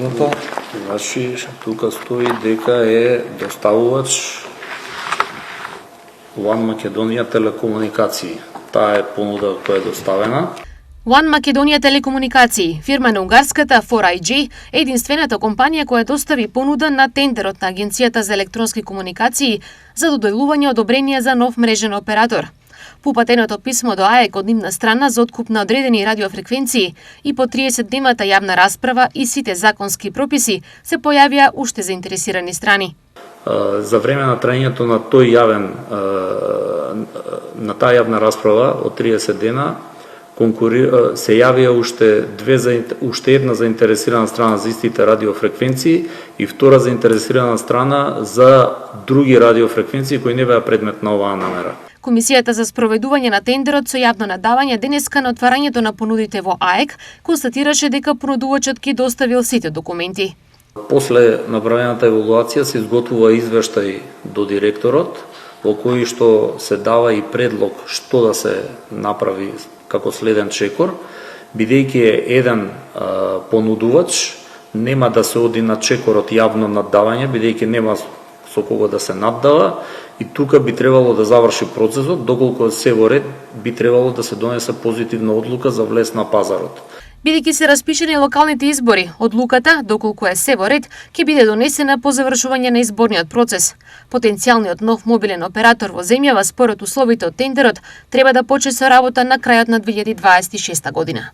Точното. Значи, тука стои дека е доставувач One Македонија телекомуникации. Таа е понуда која е доставена. One Македонија телекомуникации, фирма на унгарската 4iG, е единствената компанија која достави понуда на тендерот на Агенцијата за електронски комуникации за доделување одобрение за нов мрежен оператор. По упатеното писмо до АЕК од нивна страна за откуп на одредени радиофреквенции и по 30-дневната јавна расправа и сите законски прописи се појавија уште заинтересирани страни. За време на траењето на таа јавна расправа од 30 дена се јавија уште една заинтересирана страна за истите радиофреквенции и втора заинтересирана страна за други радиофреквенции кои не беа предмет на оваа намера. Комисијата за спроведување на тендерот со јавно надавање денеска на отварањето на понудите во АЕК констатираше дека понудувачот ги доставил сите документи. После направената евалуација се изготвува извештај до директорот во кој што се дава и предлог што да се направи како следен чекор, бидејќи е еден понудувач, нема да се оди на чекорот јавно наддавање, бидејќи нема со кого да се наддава, и тука би требало да заврши процесот, доколку се во ред би требало да се донесе позитивна одлука за влез на пазарот. Бидејќи се распишени локалните избори, одлуката, доколку е се во ред, ќе биде донесена по завршување на изборниот процес. Потенцијалниот нов мобилен оператор во земјава според условите од тендерот треба да почне со работа на крајот на 2026 година.